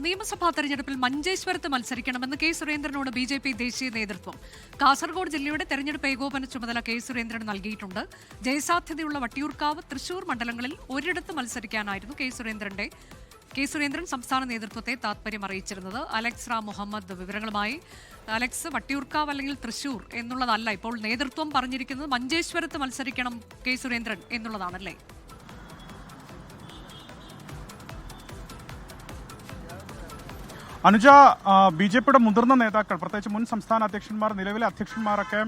നിയമസഭാ തെരഞ്ഞെടുപ്പിൽ മഞ്ചേശ്വരത്ത് മത്സരിക്കണമെന്ന് കെ സുരേന്ദ്രനോട് ബി.ജെ.പി. ദേശീയ നേതൃത്വം. കാസർഗോഡ് ജില്ലയുടെ തെരഞ്ഞെടുപ്പ് ഏകോപന ചുമതല കെ സുരേന്ദ്രൻ നൽകിയിട്ടുണ്ട്. ജയസാധ്യതയുള്ള വട്ടിയൂർക്കാവ്, തൃശൂർ മണ്ഡലങ്ങളിൽ ഒരിടത്ത് മത്സരിക്കാനായിരുന്നു കെ സുരേന്ദ്രൻ സംസ്ഥാന നേതൃത്വത്തെ താത്പര്യം അറിയിച്ചിരുന്നത്. അലക്സ് റാം മുഹമ്മദ് വിവരങ്ങളുമായി. അലക്സ്, വട്ടിയൂർക്കാവ് അല്ലെങ്കിൽ തൃശൂർ എന്നുള്ളതല്ല ഇപ്പോൾ നേതൃത്വം പറഞ്ഞിരിക്കുന്നത്, മഞ്ചേശ്വരത്ത് മത്സരിക്കണം കെ സുരേന്ദ്രൻ എന്നുള്ളതാണല്ലേ? അനുജ, ബി.ജെ.പിയുടെ മുതിർന്ന നേതാക്കൾ, പ്രത്യേകിച്ച് മുൻ സംസ്ഥാന അധ്യക്ഷന്മാർ, നിലവിലെ അധ്യക്ഷന്മാരൊക്കെ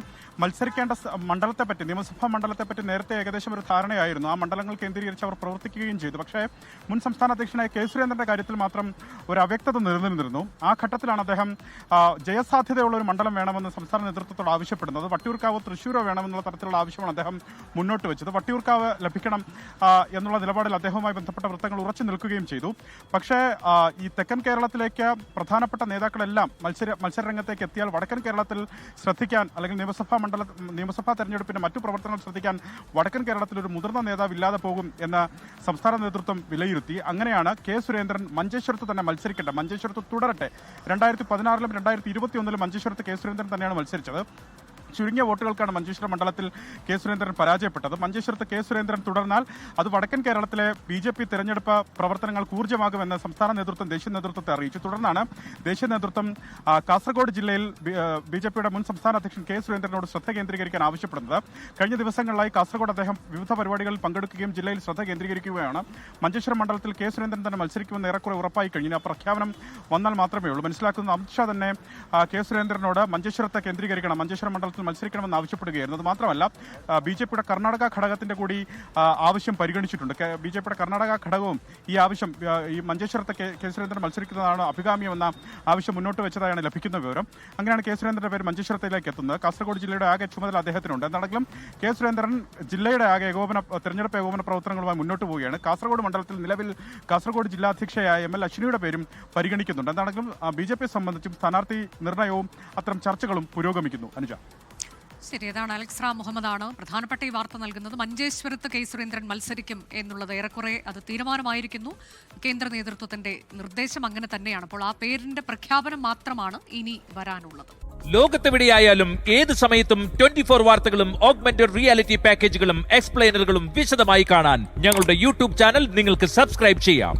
മത്സരിക്കേണ്ട മണ്ഡലത്തെപ്പറ്റി, നിയമസഭാ മണ്ഡലത്തെപ്പറ്റി നേരത്തെ ഏകദേശം ഒരു ധാരണയായിരുന്നു. ആ മണ്ഡലങ്ങൾ കേന്ദ്രീകരിച്ച് അവർ പ്രവർത്തിക്കുകയും ചെയ്തു. പക്ഷേ മുൻ സംസ്ഥാന അധ്യക്ഷനായ കെ സുരേന്ദ്രന്റെ കാര്യത്തിൽ മാത്രം ഒരു അവ്യക്തത നിലനിന്നിരുന്നു. ആ ഘട്ടത്തിലാണ് അദ്ദേഹം ജയസാധ്യതയുള്ള ഒരു മണ്ഡലം വേണമെന്ന് സംസ്ഥാന നേതൃത്വത്തോട് ആവശ്യപ്പെടുന്നത്. വട്ടിയൂർക്കാവോ തൃശ്ശൂരോ വേണമെന്നുള്ള തരത്തിലുള്ള ആവശ്യമാണ് അദ്ദേഹം മുന്നോട്ട് വെച്ചത്. വട്ടിയൂർക്കാവ് ലഭിക്കണം എന്നുള്ള നിലപാടിൽ അദ്ദേഹവുമായി ബന്ധപ്പെട്ട വൃത്തങ്ങൾ ഉറച്ചു നിൽക്കുകയും ചെയ്തു. പക്ഷേ ഈ തെക്കൻ കേരളത്തിലേക്ക് പ്രധാനപ്പെട്ട നേതാക്കളെല്ലാം മത്സരരംഗത്തേക്ക് എത്തിയാൽ വടക്കൻ കേരളത്തിൽ ശ്രദ്ധിക്കാൻ, അല്ലെങ്കിൽ നിയമസഭാ തെരഞ്ഞെടുപ്പിന്റെ മറ്റു പ്രവർത്തനങ്ങൾ ശ്രദ്ധിക്കാൻ വടക്കൻ കേരളത്തിൽ ഒരു മുതിർന്ന നേതാവ് ഇല്ലാതെ പോകും എന്ന് സംസ്ഥാന നേതൃത്വം വിലയിരുത്തി. അങ്ങനെയാണ് കെ സുരേന്ദ്രൻ മഞ്ചേശ്വരത്ത് തന്നെ മത്സരിക്കേണ്ടത്, മഞ്ചേശ്വരത്ത് തുടരട്ടെ. 2016-ലും 2021-ലും മഞ്ചേശ്വരത്ത് കെ സുരേന്ദ്രൻ തന്നെയാണ് മത്സരിച്ചത്. ചുരുങ്ങിയ വോട്ടുകൾക്കാണ് മഞ്ചേശ്വരം മണ്ഡലത്തിൽ കെ സുരേന്ദ്രൻ പരാജയപ്പെട്ടത്. മഞ്ചേശ്വരത്ത് കെ സുരേന്ദ്രൻ തുടർന്നാൽ അത് വടക്കൻ കേരളത്തിലെ ബി.ജെ.പി. തെരഞ്ഞെടുപ്പ് പ്രവർത്തനങ്ങൾക്ക് ഊർജ്ജമാകുമെന്ന് സംസ്ഥാന നേതൃത്വം ദേശീയ നേതൃത്വത്തെ അറിയിച്ചു. തുടർന്നാണ് ദേശീയ നേതൃത്വം കാസർഗോഡ് ജില്ലയിൽ ബി.ജെ.പിയുടെ മുൻ സംസ്ഥാന അധ്യക്ഷൻ കെ സുരേന്ദ്രനോട് ശ്രദ്ധ കേന്ദ്രീകരിക്കാൻ ആവശ്യപ്പെടുന്നത്. കഴിഞ്ഞ ദിവസങ്ങളിലായി കാസർഗോഡ് അദ്ദേഹം വിവിധ പരിപാടികളിൽ പങ്കെടുക്കുകയും ജില്ലയിൽ ശ്രദ്ധ കേന്ദ്രീകരിക്കുകയാണ്. മഞ്ചേശ്വരം മണ്ഡലത്തിൽ കെ സുരേന്ദ്രൻ തന്നെ മത്സരിക്കുമെന്ന് ഏറെക്കുറെ ഉറപ്പായി കഴിഞ്ഞു. ആ പ്രഖ്യാപനം വന്നാൽ മാത്രമേ ഉള്ളൂ. മനസ്സിലാക്കുന്ന അമിത്ഷാ തന്നെ കെ സുരേന്ദ്രനോട് മഞ്ചേശ്വരത്തെ കേന്ദ്രീകരിക്കണം, മഞ്ചേശ്വരം മണ്ഡലത്തിൽ മത്സരിക്കണമെന്ന് ആവശ്യപ്പെടുകയായിരുന്നു. അത് മാത്രമല്ല, ബി.ജെ.പിയുടെ കർണാടക ഘടകത്തിന്റെ കൂടി ആവശ്യം പരിഗണിച്ചിട്ടുണ്ട്. ബി.ജെ.പിയുടെ കർണാടക ഘടകവും ഈ ആവശ്യം, ഈ മഞ്ചേശ്വരത്തെ കെ സുരേന്ദ്രൻ മത്സരിക്കുന്നതാണ് അഭികാമ്യമെന്ന ആവശ്യം മുന്നോട്ട് വെച്ചതായാണ് ലഭിക്കുന്ന വിവരം. അങ്ങനെയാണ് കെ സുരേന്ദ്രന്റെ പേര് മഞ്ചേശ്വരത്തിലേക്ക് എത്തുന്നത്. കാസർഗോഡ് ജില്ലയുടെ ആകെ ചുമതല അദ്ദേഹത്തിനുണ്ട്. എന്താണെങ്കിലും കെ സുരേന്ദ്രൻ ജില്ലയുടെ ആകെ തെരഞ്ഞെടുപ്പ് ഏകോപന പ്രവർത്തനങ്ങളുമായി മുന്നോട്ട് പോവുകയാണ്. കാസർഗോഡ് മണ്ഡലത്തിൽ നിലവിൽ കാസർഗോഡ് ജില്ലാധ്യക്ഷയായ എം.എൽ. അശ്വിനിയുടെ പേരും പരിഗണിക്കുന്നുണ്ട്. എന്താണെങ്കിലും ബി.ജെ.പിയെ സംബന്ധിച്ചും സ്ഥാനാർത്ഥി നിർണയവും അത്തരം ചർച്ചകളും പുരോഗമിക്കുന്നു. അനുജ, ശരി, അതാണ് അലക്സ് റാം മുഹമ്മദാണ് പ്രധാനപ്പെട്ട ഈ വാർത്ത നൽകുന്നത്. മഞ്ചേശ്വരത്ത് കെ സുരേന്ദ്രൻ മത്സരിക്കും എന്നുള്ളത് ഏറെക്കുറെ അത് തീരുമാനമായിരിക്കുന്നു. കേന്ദ്ര നേതൃത്വത്തിന്റെ നിർദ്ദേശം അങ്ങനെ തന്നെയാണ്. അപ്പോൾ ആ പേരിന്റെ പ്രഖ്യാപനം മാത്രമാണ് ഇനി വരാനുള്ളത്. ലോകത്തെവിടെയായാലും ഏത് സമയത്തും 24 വാർത്തകളും ഓഗ്മെന്റഡ് റിയാലിറ്റി പാക്കേജുകളും എക്സ്പ്ലെയിനറുകളും വിശദമായി കാണാൻ ഞങ്ങളുടെ യൂട്യൂബ് ചാനൽ നിങ്ങൾക്ക് സബ്സ്ക്രൈബ് ചെയ്യാം.